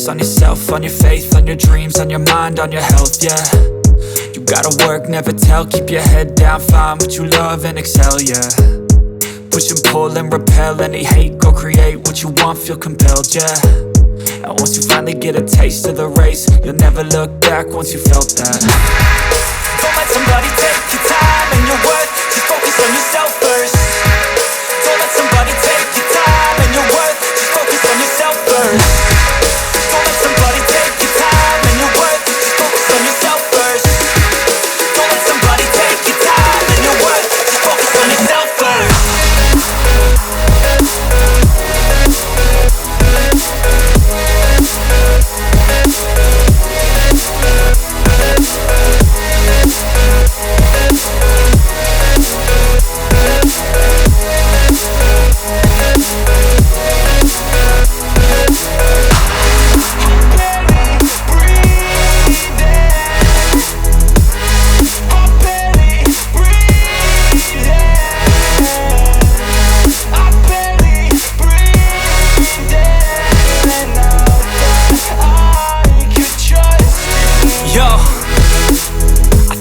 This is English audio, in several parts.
on yourself, on your faith, on your dreams, on your mind, on your health, yeah. You gotta work, never tell, keep your head down, find what you love and excel, yeah. Push and pull and repel any hate, go create what you want, feel compelled, yeah. And once you finally get a taste of the race, you'll never look back once you felt that. Don't let somebody take your time and your worth, just focus on yourself first. Don't let somebody take your time and your worth, just focus on yourself first. Don't let somebody take your time and your worth, just focus on yourself first. Don't let somebody take your time and your worth, just focus on yourself first.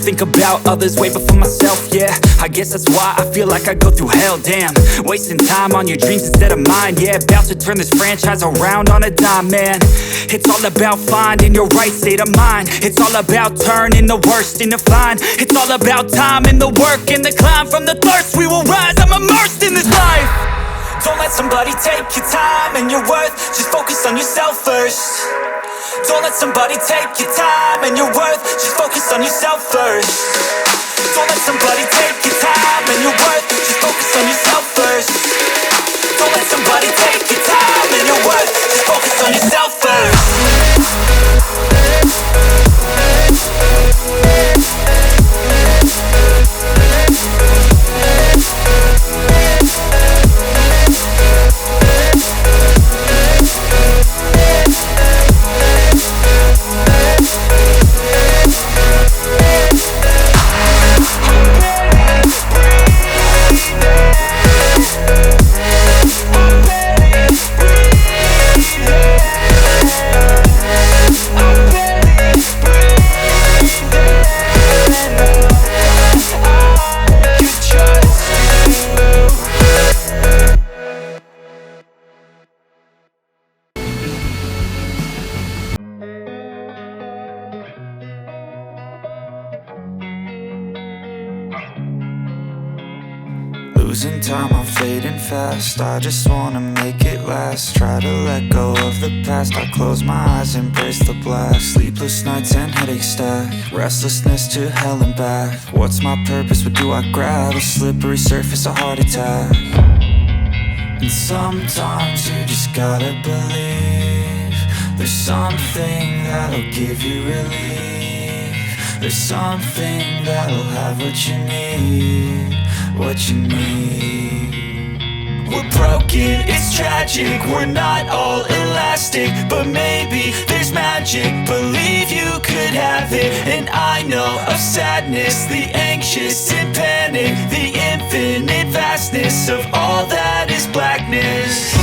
Think about others way before myself, yeah. I guess that's why I feel like I go through hell, damn. Wasting time on your dreams instead of mine, yeah. About to turn this franchise around on a dime, man. It's all about finding your right state of mind. It's all about turning the worst into fine. It's all about time and the work and the climb. From the thirst we will rise, I'm immersed in this life. Don't let somebody take your time and your worth, just focus on yourself first. Don't let somebody take your time and your worth, just focus on yourself first. Don't let somebody take your time and your worth, just focus on yourself first. Don't let somebody take your time and your worth, just focus on yourself first. Losing time, I'm fading fast. I just wanna make it last. Try to let go of the past. I close my eyes, embrace the blast. Sleepless nights and headaches stack. Restlessness to hell and back. What's my purpose? What do I grab? A slippery surface, a heart attack. And sometimes you just gotta believe there's something that'll give you relief. There's something that'll have what you need. What you need. We're broken, it's tragic. We're not all elastic, but maybe there's magic. Believe you could have it. And I know of sadness, the anxious and panic, the infinite vastness of all that is blackness.